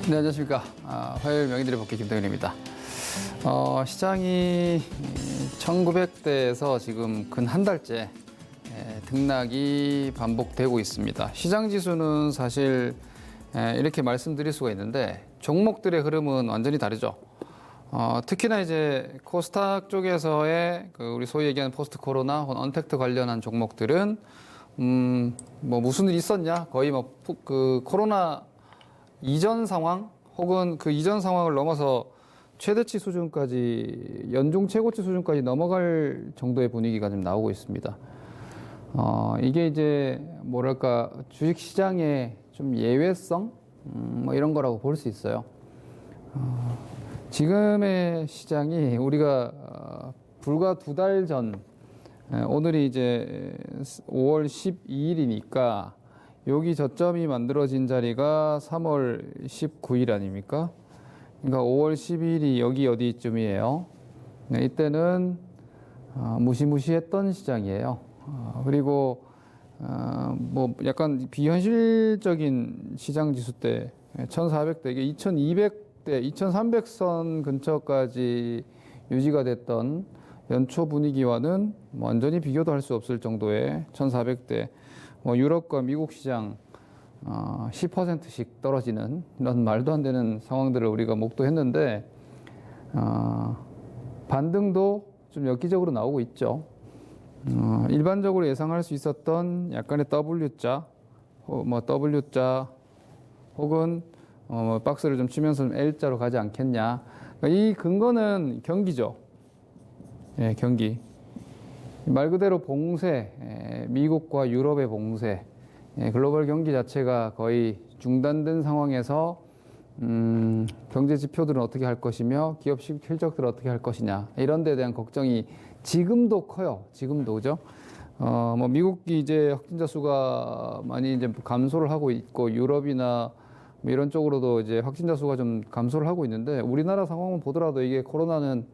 네, 안녕하십니까. 화요일 명의들의 복귀 김동현입니다. 시장이 1900대에서 지금 근 한 달째 등락이 반복되고 있습니다. 시장 지수는 사실 이렇게 말씀드릴 수가 있는데 종목들의 흐름은 완전히 다르죠. 특히나 이제 코스닥 쪽에서의 우리 소위 얘기하는 포스트 코로나 혹은 언택트 관련한 종목들은 뭐 무슨 일 있었냐? 거의 그 코로나 이전 상황 혹은 그 이전 상황을 넘어서 최대치 수준까지 연중 최고치 수준까지 넘어갈 정도의 분위기가 좀 나오고 있습니다. 이게 이제 뭐랄까 주식 시장의 좀 예외성 뭐 이런 거라고 볼 수 있어요. 지금의 시장이 우리가 불과 2달 전 오늘이 이제 5월 12일이니까 여기 저점이 만들어진 자리가 3월 19일 아닙니까? 그러니까 5월 12일이 여기 어디쯤이에요? 네, 이때는 무시무시했던 시장이에요. 그리고 뭐 약간 비현실적인 시장 지수 때 1400대 이게 2200대 2300선 근처까지 유지가 됐던 연초 분위기와는 완전히 비교도 할 수 없을 정도의 1400대 뭐 유럽과 미국 시장 10%씩 떨어지는 이런 말도 안 되는 상황들을 우리가 목도했는데 반등도 좀 엽기적으로 나오고 있죠. 일반적으로 예상할 수 있었던 약간의 W자, 뭐 W자 혹은 박스를 좀 치면서 좀 L자로 가지 않겠냐. 그러니까 이 근거는 경기죠. 예, 경기. 말 그대로 봉쇄, 미국과 유럽의 봉쇄, 글로벌 경기 자체가 거의 중단된 상황에서 경제 지표들은 어떻게 할 것이며 기업 실적들은 어떻게 할 것이냐 이런 데에 대한 걱정이 지금도 커요. 지금도 그죠? 뭐 미국이 이제 확진자 수가 많이 이제 감소를 하고 있고 유럽이나 뭐 이런 쪽으로도 이제 확진자 수가 좀 감소를 하고 있는데 우리나라 상황을 보더라도 이게 코로나는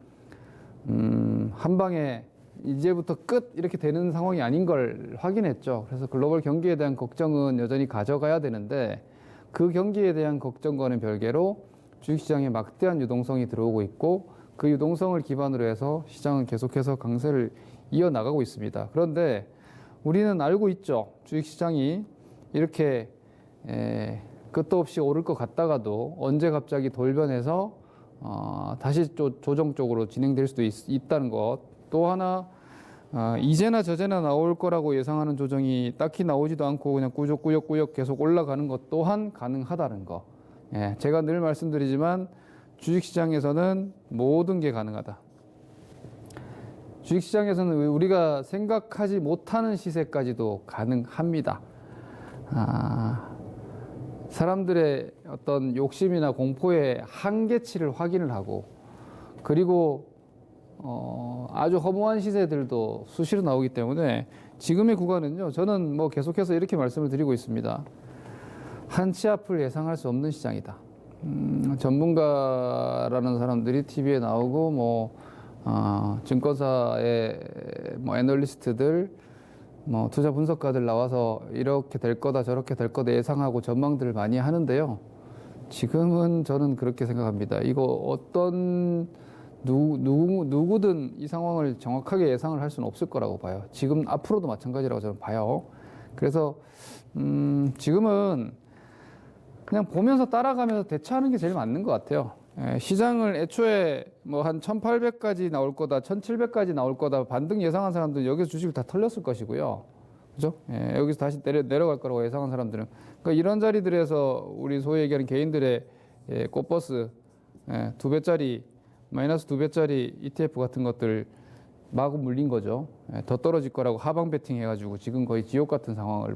한 방에 이제부터 끝 이렇게 되는 상황이 아닌 걸 확인했죠. 그래서 글로벌 경기에 대한 걱정은 여전히 가져가야 되는데 그 경기에 대한 걱정과는 별개로 주식시장에 막대한 유동성이 들어오고 있고 그 유동성을 기반으로 해서 시장은 계속해서 강세를 이어나가고 있습니다. 그런데 우리는 알고 있죠. 주식시장이 이렇게 끝도 없이 오를 것 같다가도 언제 갑자기 돌변해서 다시 조정 쪽으로 진행될 수도 있다는 것. 또 하나 이제나 저제나 나올 거라고 예상하는 조정이 딱히 나오지도 않고 그냥 꾸역꾸역 계속 올라가는 것 또한 가능하다는 거. 제가 늘 말씀드리지만 주식시장에서는 모든 게 가능하다. 주식시장에서는 우리가 생각하지 못하는 시세까지도 가능합니다. 사람들의 어떤 욕심이나 공포의 한계치를 확인을 하고 그리고 아주 허무한 시세들도 수시로 나오기 때문에 지금의 구간은요, 저는 뭐 계속해서 이렇게 말씀을 드리고 있습니다. 한치 앞을 예상할 수 없는 시장이다. 전문가라는 사람들이 TV에 나오고 뭐 증권사의 뭐 애널리스트들, 뭐 투자 분석가들 나와서 이렇게 될 거다 저렇게 될 거다 예상하고 전망들을 많이 하는데요. 지금은 저는 그렇게 생각합니다. 이거 어떤 누구든 이 상황을 정확하게 예상을 할 수는 없을 거라고 봐요. 지금 앞으로도 마찬가지라고 저는 봐요. 그래서 지금은 그냥 보면서 따라가면서 대처하는 게 제일 맞는 것 같아요. 시장을 애초에 뭐 한 1800까지 나올 거다, 1700까지 나올 거다 반등 예상한 사람들은 여기서 주식을 다 털렸을 것이고요. 그죠? 여기서 다시 내려갈 거라고 예상한 사람들은. 그러니까 이런 자리들에서 우리 소위 얘기하는 개인들의 꽃버스 2배짜리 마이너스 2배짜리 ETF 같은 것들 마구 물린 거죠. 더 떨어질 거라고 하방 베팅 해가지고 지금 거의 지옥 같은 상황을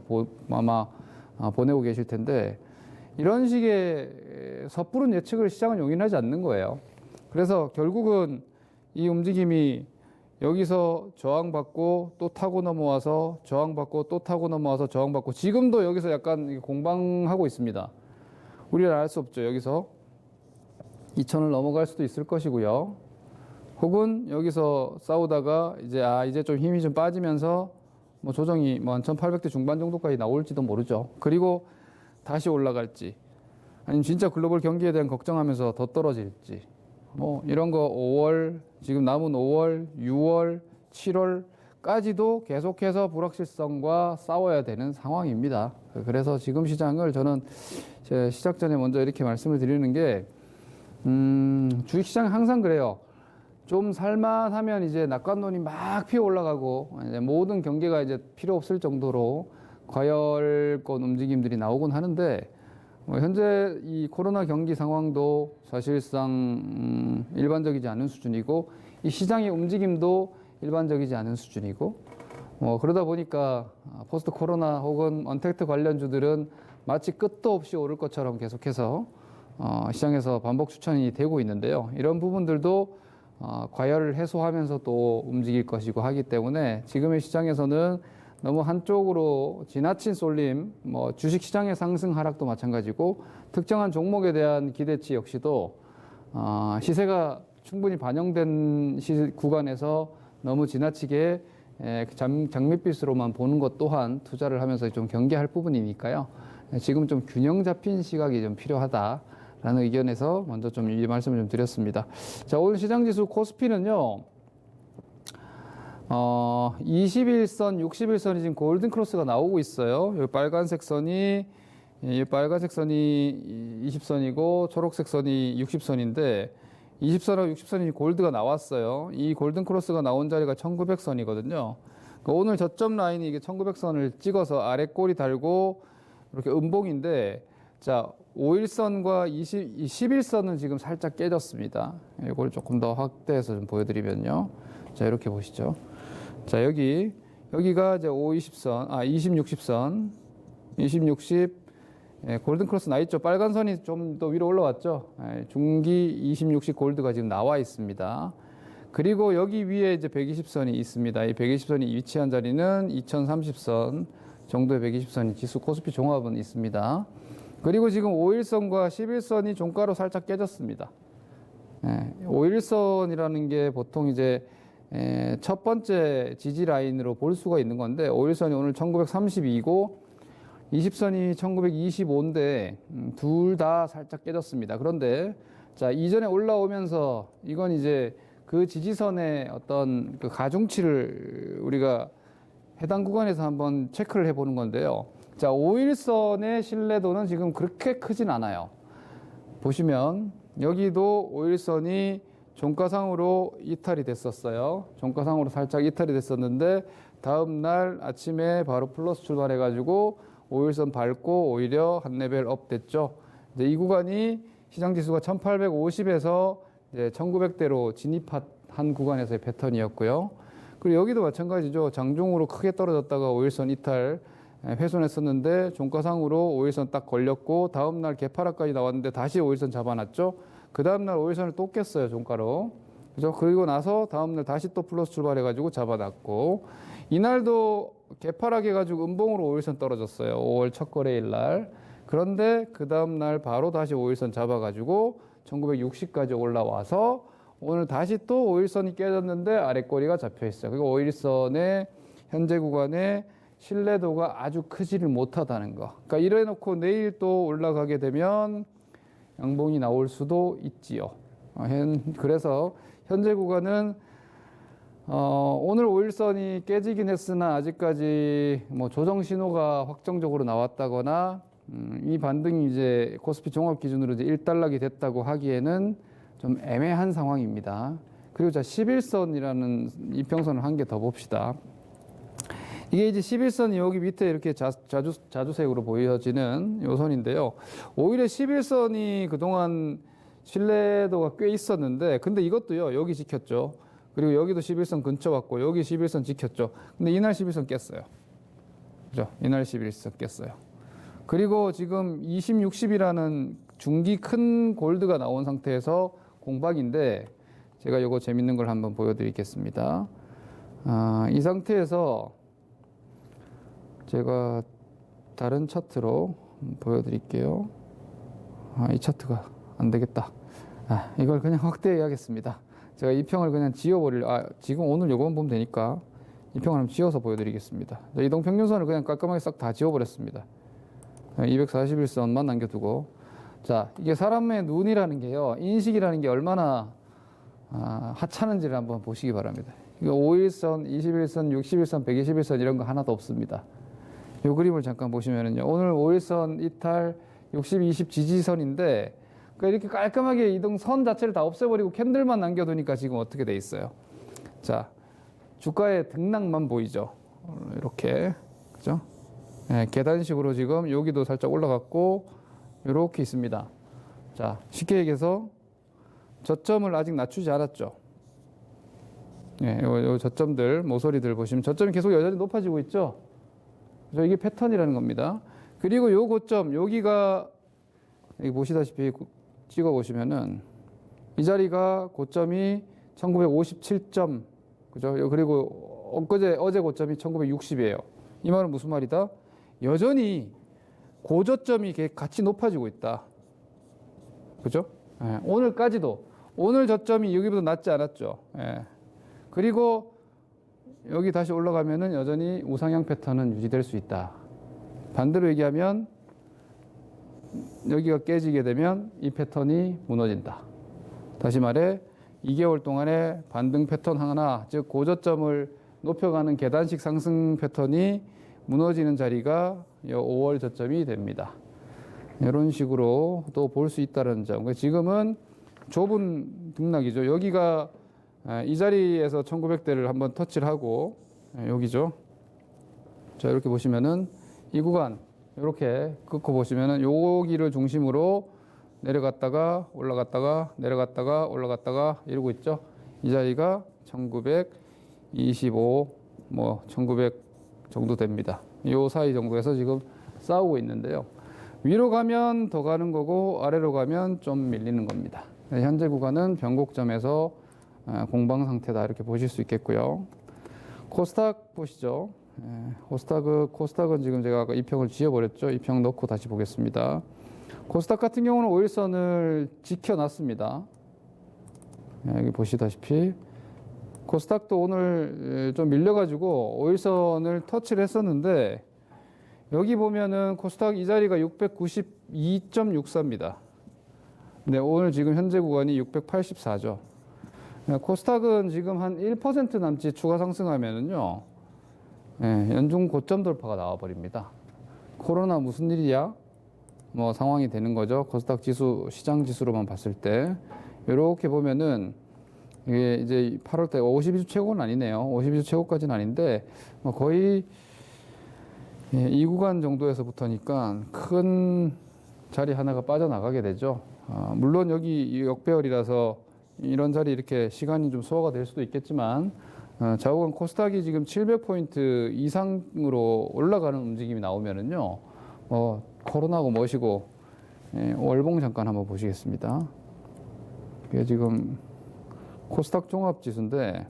아마 보내고 계실 텐데 이런 식의 섣부른 예측을 시장은 용인하지 않는 거예요. 그래서 결국은 이 움직임이 여기서 저항받고 또 타고 넘어와서 저항받고 또 타고 넘어와서 저항받고 지금도 여기서 약간 공방하고 있습니다. 우리는 알 수 없죠. 여기서 2000을 넘어갈 수도 있을 것이고요. 혹은 여기서 싸우다가 이제 좀 힘이 좀 빠지면서 뭐 조정이 뭐 한 1800대 중반 정도까지 나올지도 모르죠. 그리고 다시 올라갈지 아니면 진짜 글로벌 경기에 대한 걱정하면서 더 떨어질지. 뭐 이런 거 5월, 지금 남은 5월, 6월, 7월까지도 계속해서 불확실성과 싸워야 되는 상황입니다. 그래서 지금 시장을 저는 시작 전에 먼저 이렇게 말씀을 드리는 게, 주식시장은 항상 그래요. 좀 살만하면 이제 낙관론이 막 피어 올라가고, 이제 모든 경계가 이제 필요 없을 정도로 과열권 움직임들이 나오곤 하는데, 현재 이 코로나 경기 상황도 사실상 일반적이지 않은 수준이고, 이 시장의 움직임도 일반적이지 않은 수준이고, 그러다 보니까 포스트 코로나 혹은 언택트 관련주들은 마치 끝도 없이 오를 것처럼 계속해서 시장에서 반복 추천이 되고 있는데요. 이런 부분들도 과열을 해소하면서 또 움직일 것이고 하기 때문에 지금의 시장에서는 너무 한쪽으로 지나친 쏠림, 주식 시장의 상승 하락도 마찬가지고, 특정한 종목에 대한 기대치 역시도 시세가 충분히 반영된 구간에서 너무 지나치게 장밋빛으로만 보는 것 또한 투자를 하면서 좀 경계할 부분이니까요. 지금 좀 균형 잡힌 시각이 좀 필요하다라는 의견에서 먼저 좀 이 말씀을 좀 드렸습니다. 자, 오늘 시장지수 코스피는요. 21선, 61선이 지금 골든 크로스가 나오고 있어요. 이 빨간색 선이 20선이고 초록색 선이 60선인데 20선하고 60선이 골드가 나왔어요. 이 골든 크로스가 나온 자리가 1900선이거든요. 그러니까 오늘 저점 라인이 이게 1900선을 찍어서 아래 꼬리 달고 이렇게 음봉인데, 자, 5일선과 11선은 지금 살짝 깨졌습니다. 이걸 조금 더 확대해서 좀 보여드리면요. 자, 이렇게 보시죠. 자, 여기가 이제 20, 60선, 20, 60, 골든 크로스 나 있죠. 빨간 선이 좀 더 위로 올라왔죠. 중기 20, 60 골드가 지금 나와 있습니다. 그리고 여기 위에 이제 120선이 있습니다. 이 120선이 위치한 자리는 2030선 정도의 120선이 지수 코스피 종합은 있습니다. 그리고 지금 5일선과 11선이 종가로 살짝 깨졌습니다. 5일선이라는 게 보통 이제 첫 번째 지지 라인으로 볼 수가 있는 건데, 5일선이 오늘 1932이고 20선이 1925인데 둘 다 살짝 깨졌습니다. 그런데 자, 이전에 올라오면서 이건 이제 그 지지선의 어떤 그 가중치를 우리가 해당 구간에서 한번 체크를 해보는 건데요. 자, 5일선의 신뢰도는 지금 그렇게 크진 않아요. 보시면 여기도 5일선이 종가상으로 이탈이 됐었어요. 종가상으로 살짝 이탈이 됐었는데 다음 날 아침에 바로 플러스 출발해가지고 5일선 밟고 오히려 한 레벨 업 됐죠. 이제 이 구간이 시장 지수가 1850에서 이제 1900대로 진입한 구간에서의 패턴이었고요. 그리고 여기도 마찬가지죠. 장중으로 크게 떨어졌다가 5일선 이탈 훼손했었는데 종가상으로 5일선 딱 걸렸고 다음 날 개파락까지 나왔는데 다시 5일선 잡아놨죠. 그 다음 날 5일선을 또 깼어요, 종가로. 그죠? 그리고 나서 다음 날 다시 또 플러스 출발해가지고 잡아놨고, 이날도 개파락 해가지고 음봉으로 5일선 떨어졌어요. 5월 첫 거래일 날. 그런데 그 다음 날 바로 다시 5일선 잡아가지고 1960까지 올라와서 오늘 다시 또 5일선이 깨졌는데 아랫꼬리가 잡혀 있어요. 그리고 5일선의 현재 구간의 신뢰도가 아주 크지를 못하다는 거. 그러니까 이래 놓고 내일 또 올라가게 되면 양봉이 나올 수도 있지요. 그래서 현재 구간은 오늘 5일선이 깨지긴 했으나 아직까지 뭐 조정 신호가 확정적으로 나왔다거나 이 반등이 이제 코스피 종합 기준으로 이제 1단락이 됐다고 하기에는 좀 애매한 상황입니다. 그리고 자, 11선이라는 이평선을 한 개 더 봅시다. 이게 이제 11선이 여기 밑에 이렇게 자주색으로 보여지는 요 선인데요. 오히려 11선이 그동안 신뢰도가 꽤 있었는데, 근데 이것도요, 여기 지켰죠. 그리고 여기도 11선 근처 왔고, 여기 11선 지켰죠. 근데 이날 11선 깼어요. 그죠? 이날 11선 깼어요. 그리고 지금 20, 60이라는 중기 큰 골드가 나온 상태에서 공박인데, 제가 요거 재밌는 걸 한번 보여드리겠습니다. 이 상태에서 제가 다른 차트로 보여드릴게요. 이 차트가 안 되겠다. 이걸 그냥 확대해야겠습니다. 제가 이 평을 그냥 지금 오늘 요거만 보면 되니까 이 평을 한번 지워서 보여드리겠습니다. 이동평균선을 그냥 깔끔하게 싹 다 지워버렸습니다. 241선만 남겨두고. 자, 이게 사람의 눈이라는 게요, 인식이라는 게 얼마나 하찮은지를 한번 보시기 바랍니다. 이거 5일선, 21선, 61선, 121선 이런 거 하나도 없습니다. 이 그림을 잠깐 보시면은요, 오늘 5일선 이탈, 60, 20 지지선인데, 그러니까 이렇게 깔끔하게 이동 선 자체를 다 없애버리고 캔들만 남겨두니까 지금 어떻게 돼 있어요? 자, 주가의 등락만 보이죠? 이렇게, 그죠? 네, 계단식으로 지금 여기도 살짝 올라갔고, 이렇게 있습니다. 자, 쉽게 얘기해서 저점을 아직 낮추지 않았죠? 예, 요 저점들, 모서리들 보시면 저점이 계속 여전히 높아지고 있죠? 그래서 이게 패턴이라는 겁니다. 그리고 요 고점, 여기가, 여기 보시다시피 찍어 보시면은 이 자리가 고점이 1957점, 그죠? 그리고 어제 고점이 1960이에요. 이 말은 무슨 말이다? 여전히 고저점이 같이 높아지고 있다. 그죠? 예, 오늘까지도, 오늘 저점이 여기보다 낮지 않았죠. 예. 그리고 여기 다시 올라가면은 여전히 우상향 패턴은 유지될 수 있다. 반대로 얘기하면 여기가 깨지게 되면 이 패턴이 무너진다. 다시 말해 2개월 동안의 반등 패턴 하나, 즉 고저점을 높여가는 계단식 상승 패턴이 무너지는 자리가 5월 저점이 됩니다. 이런 식으로 또 볼 수 있다는 점. 지금은 좁은 등락이죠. 여기가 이 자리에서 1900대를 한번 터치를 하고, 여기죠. 자, 이렇게 보시면은 이 구간 이렇게 긋고 보시면은 여기를 중심으로 내려갔다가 올라갔다가 내려갔다가 올라갔다가 이러고 있죠. 이 자리가 1925, 뭐 1900 정도 됩니다. 요 사이 정도에서 지금 싸우고 있는데요. 위로 가면 더 가는 거고 아래로 가면 좀 밀리는 겁니다. 현재 구간은 변곡점에서 공방 상태다, 이렇게 보실 수 있겠고요. 코스닥 보시죠. 코스닥은 지금 제가 아까 이평을 지워버렸죠. 이평 넣고 다시 보겠습니다. 코스닥 같은 경우는 5일선을 지켜놨습니다. 여기 보시다시피 코스닥도 오늘 좀 밀려가지고 5일선을 터치를 했었는데, 여기 보면은 코스닥 이 자리가 692.64입니다. 네, 오늘 지금 현재 구간이 684죠. 코스닥은 지금 한 1% 남짓 추가 상승하면은요, 연중 고점 돌파가 나와버립니다. 코로나 무슨 일이야? 뭐 상황이 되는 거죠. 코스닥 지수, 시장 지수로만 봤을 때. 이렇게 보면은 이게 이제 8월달 52주 최고는 아니네요. 52주 최고까지는 아닌데, 거의 이 구간 정도에서부터니까 큰 자리 하나가 빠져나가게 되죠. 물론 여기 역배열이라서 이런 자리 이렇게 시간이 좀 소화가 될 수도 있겠지만, 좌우간 코스닥이 지금 700포인트 이상으로 올라가는 움직임이 나오면은요, 코로나고 뭐시고, 월봉 잠깐 한번 보시겠습니다. 이게 지금 코스닥 종합 지수인데,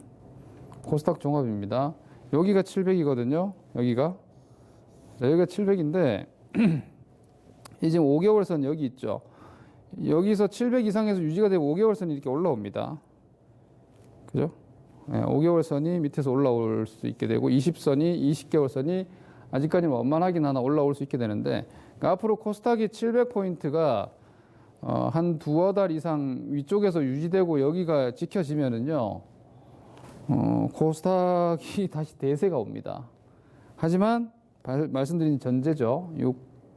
코스닥 종합입니다. 여기가 700이거든요. 여기가 700인데, 이 지금 5개월선 여기 있죠. 여기서 700 이상에서 유지가 되고 5개월선이 이렇게 올라옵니다. 그죠? 5개월선이 밑에서 올라올 수 있게 되고, 20선이, 20개월선이 아직까지는 원만하긴 하나 올라올 수 있게 되는데, 그러니까 앞으로 코스닥이 700포인트가 한 두어 달 이상 위쪽에서 유지되고 여기가 지켜지면은요, 코스닥이 다시 대세가 옵니다. 하지만 말씀드린 전제죠.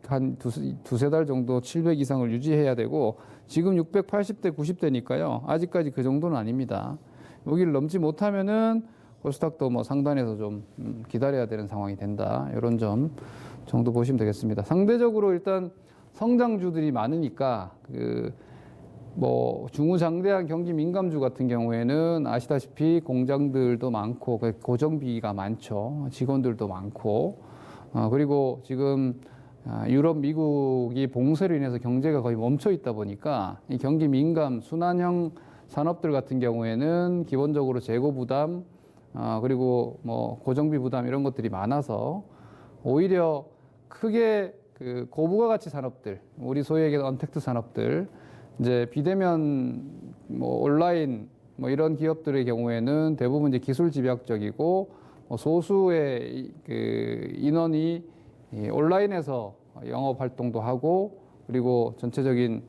한 두세 달 정도 700 이상을 유지해야 되고, 지금 680대, 90대니까요. 아직까지 그 정도는 아닙니다. 여기를 넘지 못하면은 코스닥도 뭐 상단에서 좀 기다려야 되는 상황이 된다. 이런 점 정도 보시면 되겠습니다. 상대적으로 일단 성장주들이 많으니까 뭐 중후장대한 경기 민감주 같은 경우에는 아시다시피 공장들도 많고 고정비가 많죠. 직원들도 많고, 그리고 지금 유럽, 미국이 봉쇄로 인해서 경제가 거의 멈춰 있다 보니까 이 경기 민감 순환형 산업들 같은 경우에는 기본적으로 재고 부담, 그리고 뭐 고정비 부담 이런 것들이 많아서 오히려 크게 고부가 가치 산업들, 우리 소위 얘기하는 언택트 산업들, 이제 비대면 뭐 온라인 뭐 이런 기업들의 경우에는 대부분 이제 기술 집약적이고, 소수의 인원이 온라인에서 영업 활동도 하고, 그리고 전체적인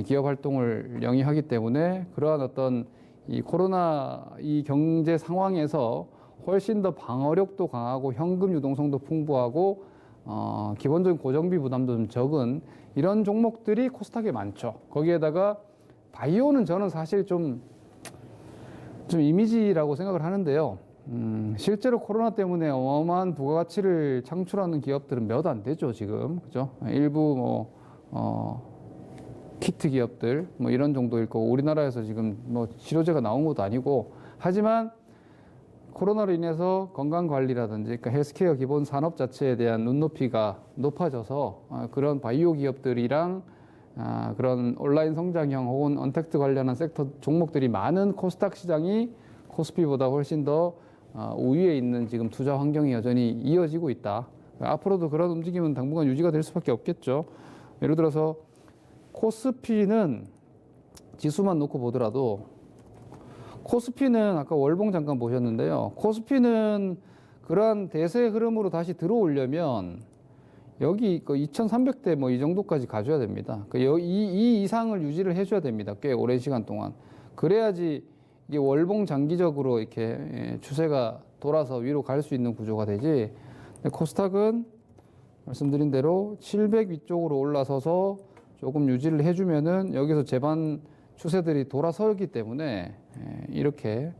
기업 활동을 영위하기 때문에 그러한 어떤 이 코로나 이 경제 상황에서 훨씬 더 방어력도 강하고 현금 유동성도 풍부하고 기본적인 고정비 부담도 좀 적은 이런 종목들이 코스닥에 많죠. 거기에다가 바이오는 저는 사실 좀 이미지라고 생각을 하는데요. 실제로 코로나 때문에 어마어마한 부가가치를 창출하는 기업들은 몇 안 되죠, 지금. 그죠? 일부 키트 기업들 뭐 이런 정도일 거고 우리나라에서 지금 뭐 치료제가 나온 것도 아니고 하지만 코로나로 인해서 건강관리라든지 그러니까 헬스케어 기본 산업 자체에 대한 눈높이가 높아져서 그런 바이오 기업들이랑 그런 온라인 성장형 혹은 언택트 관련한 섹터 종목들이 많은 코스닥 시장이 코스피보다 훨씬 더 우위에 있는 지금 투자 환경이 여전히 이어지고 있다. 앞으로도 그런 움직임은 당분간 유지가 될 수밖에 없겠죠. 예를 들어서 코스피는 지수만 놓고 보더라도 코스피는 아까 월봉 잠깐 보셨는데요. 코스피는 그러한 대세 흐름으로 다시 들어오려면 여기 2,300대 뭐 이 정도까지 가줘야 됩니다. 이 이상을 유지를 해줘야 됩니다. 꽤 오랜 시간 동안. 그래야지 이게 월봉 장기적으로 이렇게 추세가 돌아서 위로 갈 수 있는 구조가 되지. 코스닥은 말씀드린 대로 700 위쪽으로 올라서서 조금 유지를 해주면은 여기서 제반 추세들이 돌아서기 때문에 이렇게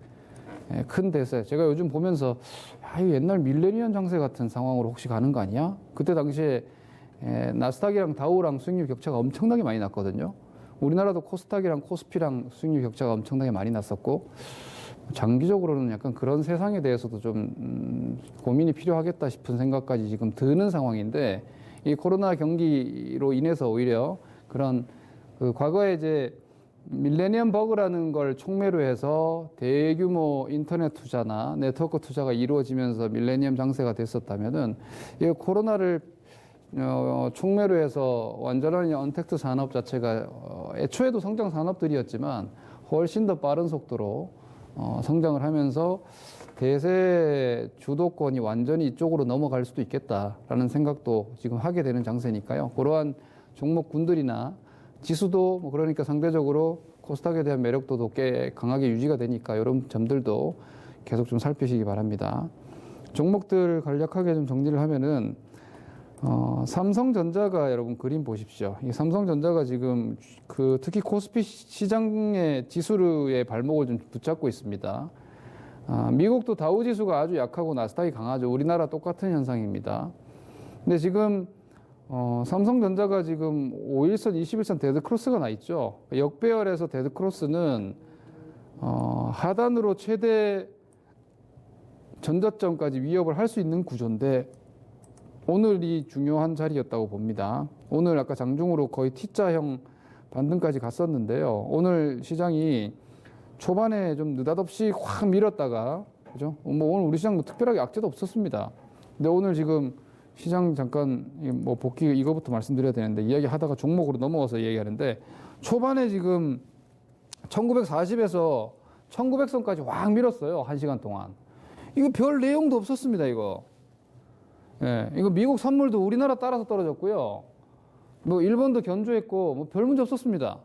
큰 대세. 제가 요즘 보면서 이 옛날 밀레니엄 장세 같은 상황으로 혹시 가는 거 아니야? 그때 당시에 나스닥이랑 다우랑 수익률 격차가 엄청나게 많이 났거든요. 우리나라도 코스닥이랑 코스피랑 수익률 격차가 엄청나게 많이 났었고 장기적으로는 약간 그런 세상에 대해서도 좀 고민이 필요하겠다 싶은 생각까지 지금 드는 상황인데 이 코로나 경기로 인해서 오히려 그런 과거에 이제 밀레니엄 버그라는 걸 촉매로 해서 대규모 인터넷 투자나 네트워크 투자가 이루어지면서 밀레니엄 장세가 됐었다면은 이 코로나를 촉매로 해서 완전한 언택트 산업 자체가 애초에도 성장 산업들이었지만 훨씬 더 빠른 속도로 성장을 하면서 대세 주도권이 완전히 이쪽으로 넘어갈 수도 있겠다라는 생각도 지금 하게 되는 장세니까요. 그러한 종목군들이나 지수도 뭐 그러니까 상대적으로 코스닥에 대한 매력도도 꽤 강하게 유지가 되니까 이런 점들도 계속 좀 살피시기 바랍니다. 종목들 간략하게 좀 정리를 하면은 삼성전자가 여러분 그림 보십시오. 이 삼성전자가 지금 특히 코스피 시장의 지수의 발목을 좀 붙잡고 있습니다. 미국도 다우 지수가 아주 약하고 나스닥이 강하죠. 우리나라 똑같은 현상입니다. 근데 지금 삼성전자가 지금 5일선, 21선 데드크로스가 나 있죠. 역배열에서 데드크로스는 하단으로 최대 전저점까지 위협을 할 수 있는 구조인데 오늘이 중요한 자리였다고 봅니다. 오늘 아까 장중으로 거의 T자형 반등까지 갔었는데요. 오늘 시장이 초반에 좀 느닷없이 확 밀었다가 그죠? 뭐 오늘 우리 시장 뭐 특별하게 악재도 없었습니다. 근데 오늘 지금 시장 잠깐 뭐 복귀 이거부터 말씀드려야 되는데 이야기하다가 종목으로 넘어가서 얘기하는데 초반에 지금 1940에서 1900선까지 확 밀었어요. 1시간 동안. 이거 별 내용도 없었습니다. 이거. 예, 이거 미국 선물도 우리나라 따라서 떨어졌고요. 뭐 일본도 견조했고 뭐 별 문제 없었습니다.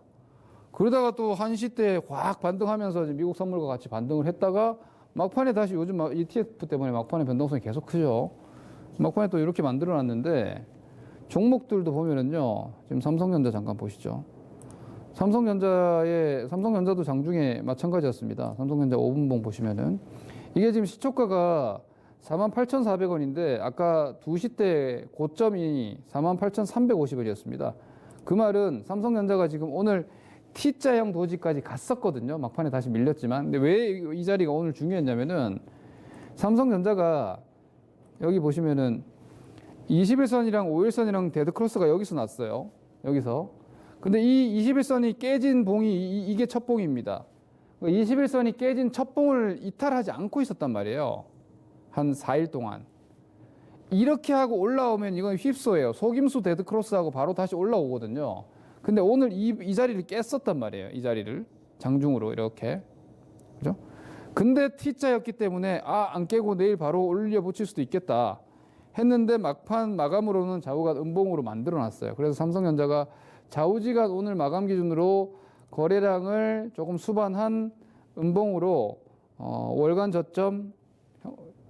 그러다가 또 1시 때 확 반등하면서 미국 선물과 같이 반등을 했다가 막판에 다시 요즘 ETF 때문에 막판에 변동성이 계속 크죠. 막판에 또 이렇게 만들어 놨는데 종목들도 보면은요. 지금 삼성전자 잠깐 보시죠. 삼성전자도 장중에 마찬가지였습니다. 삼성전자 5분봉 보시면은 이게 지금 시초가가 48,400원인데 아까 2시 때 고점이 48,350원이었습니다. 그 말은 삼성전자가 지금 오늘 T자형 도지까지 갔었거든요. 막판에 다시 밀렸지만. 근데 왜 이 자리가 오늘 중요했냐면은 삼성전자가 여기 보시면은 21선이랑 5일선이랑 데드크로스가 여기서 났어요. 여기서. 근데 이 21선이 깨진 봉이 이게 첫 봉입니다. 21선이 깨진 첫 봉을 이탈하지 않고 있었단 말이에요. 한 4일 동안. 이렇게 하고 올라오면 이건 휩소예요. 속임수 데드크로스하고 바로 다시 올라오거든요. 근데 오늘 이 자리를 깼었단 말이에요. 이 자리를. 장중으로 이렇게. 그죠? 근데 T자였기 때문에 안 깨고 내일 바로 올려 붙일 수도 있겠다. 했는데 막판 마감으로는 좌우가 음봉으로 만들어 놨어요. 그래서 삼성전자가 좌우지간 오늘 마감 기준으로 거래량을 조금 수반한 음봉으로 월간 저점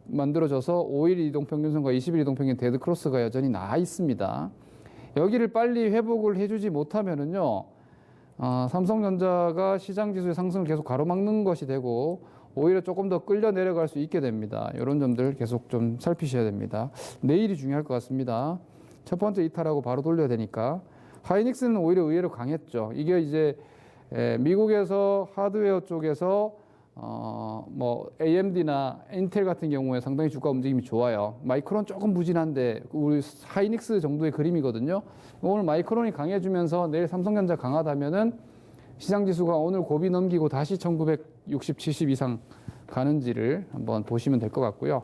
만들어져서 5일 이동평균선과 20일 이동평균 데드크로스가 여전히 나와 있습니다. 여기를 빨리 회복을 해주지 못하면은요, 삼성전자가 시장지수의 상승을 계속 가로막는 것이 되고 오히려 조금 더 끌려 내려갈 수 있게 됩니다. 이런 점들 계속 좀 살피셔야 됩니다. 내일이 중요할 것 같습니다. 첫 번째 이탈하고 바로 돌려야 되니까. 하이닉스는 오히려 의외로 강했죠. 이게 이제 미국에서 하드웨어 쪽에서 뭐 AMD나 인텔 같은 경우에 상당히 주가 움직임이 좋아요. 마이크론 조금 부진한데 우리 하이닉스 정도의 그림이거든요. 오늘 마이크론이 강해지면서 내일 삼성전자 강하다면은 시장 지수가 오늘 고비 넘기고 다시 1960, 70 이상 가는지를 한번 보시면 될 것 같고요.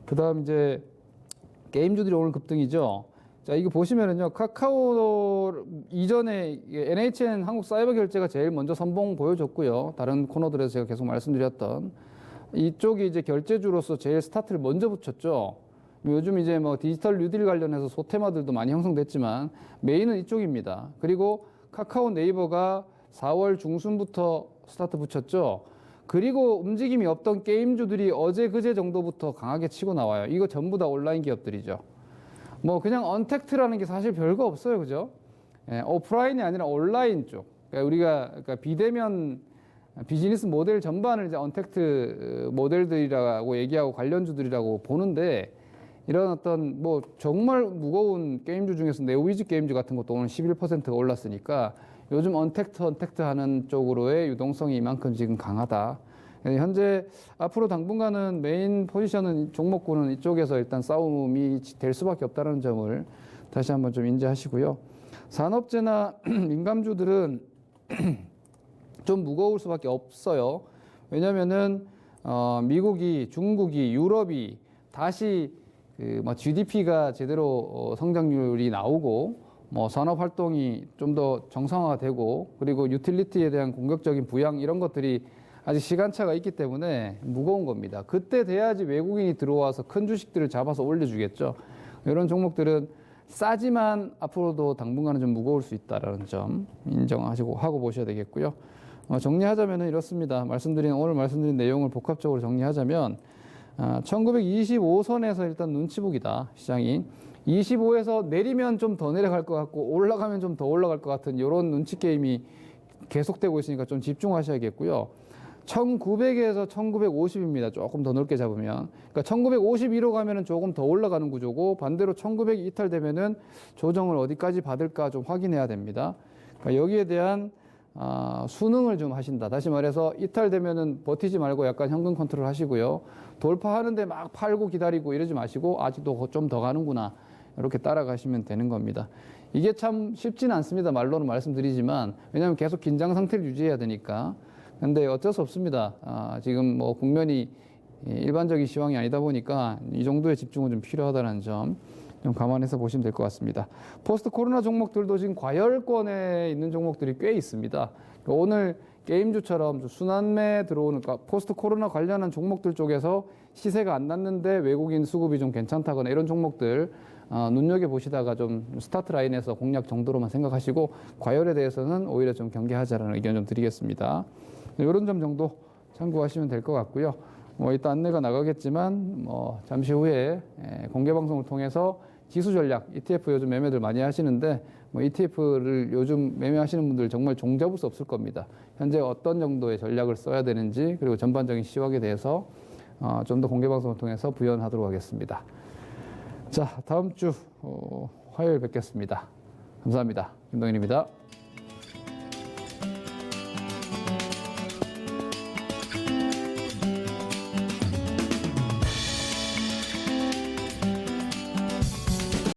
그다음 이제 게임주들이 오늘 급등이죠. 자, 이거 보시면은요, 카카오 이전에 NHN 한국사이버결제가 제일 먼저 선봉 보여줬고요. 다른 코너들에서 제가 계속 말씀드렸던 이쪽이 이제 결제주로서 제일 스타트를 먼저 붙였죠. 요즘 이제 뭐 디지털 뉴딜 관련해서 소테마들도 많이 형성됐지만 메인은 이쪽입니다. 그리고 카카오 네이버가 4월 중순부터 스타트 붙였죠. 그리고 움직임이 없던 게임주들이 어제 그제 정도부터 강하게 치고 나와요. 이거 전부 다 온라인 기업들이죠. 뭐 그냥 언택트라는 게 사실 별거 없어요, 그죠? 오프라인이 아니라 온라인 쪽. 그러니까 비대면 비즈니스 모델 전반을 이제 언택트 모델들이라고 얘기하고 관련주들이라고 보는데 이런 어떤 뭐 정말 무거운 게임주 중에서 네오위즈 게임주 같은 것도 오늘 11%가 올랐으니까 요즘 언택트 하는 쪽으로의 유동성이 이만큼 지금 강하다. 현재 앞으로 당분간은 메인 포지션은 종목군은 이쪽에서 일단 싸움이 될 수밖에 없다는 점을 다시 한번 좀 인지하시고요. 산업재나 민감주들은 좀 무거울 수밖에 없어요. 왜냐면은 미국이, 중국이, 유럽이 다시 뭐 GDP가 제대로 성장률이 나오고 뭐 산업 활동이 좀 더 정상화가 되고 그리고 유틸리티에 대한 공격적인 부양 이런 것들이 아직 시간차가 있기 때문에 무거운 겁니다. 그때 돼야지 외국인이 들어와서 큰 주식들을 잡아서 올려주겠죠. 이런 종목들은 싸지만 앞으로도 당분간은 좀 무거울 수 있다는 점 인정하시고 하고 보셔야 되겠고요. 정리하자면 이렇습니다. 오늘 말씀드린 내용을 복합적으로 정리하자면 1925선에서 일단 눈치보기다. 시장이 25에서 내리면 좀 더 내려갈 것 같고 올라가면 좀 더 올라갈 것 같은 이런 눈치 게임이 계속되고 있으니까 좀 집중하셔야겠고요. 1900에서 1950입니다. 조금 더 넓게 잡으면. 그러니까 1952로 가면은 조금 더 올라가는 구조고 반대로 1900이 이탈되면은 조정을 어디까지 받을까 좀 확인해야 됩니다. 그러니까 여기에 대한 수능을 좀 하신다. 다시 말해서 이탈되면은 버티지 말고 약간 현금 컨트롤 하시고요. 돌파하는데 막 팔고 기다리고 이러지 마시고 아직도 좀 더 가는구나. 이렇게 따라가시면 되는 겁니다. 이게 참 쉽지는 않습니다. 말로는 말씀드리지만 왜냐하면 계속 긴장 상태를 유지해야 되니까. 근데 어쩔 수 없습니다. 지금 뭐 국면이 일반적인 시황이 아니다 보니까 이 정도의 집중은 좀 필요하다는 점 좀 감안해서 보시면 될 것 같습니다. 포스트 코로나 종목들도 지금 과열권에 있는 종목들이 꽤 있습니다. 오늘 게임주처럼 순환매 들어오는 포스트 코로나 관련한 종목들 쪽에서 시세가 안 났는데 외국인 수급이 좀 괜찮다거나 이런 종목들 눈여겨보시다가 좀 스타트 라인에서 공략 정도로만 생각하시고 과열에 대해서는 오히려 좀 경계하자라는 의견 좀 드리겠습니다. 이런 점 정도 참고하시면 될 것 같고요. 뭐 이따 안내가 나가겠지만 뭐 잠시 후에 공개 방송을 통해서 지수 전략 ETF 요즘 매매들 많이 하시는데 뭐 ETF를 요즘 매매하시는 분들 정말 종잡을 수 없을 겁니다. 현재 어떤 정도의 전략을 써야 되는지 그리고 전반적인 시황에 대해서 좀 더 공개 방송을 통해서 부연하도록 하겠습니다. 자, 다음 주 화요일 뵙겠습니다. 감사합니다. 김동인입니다.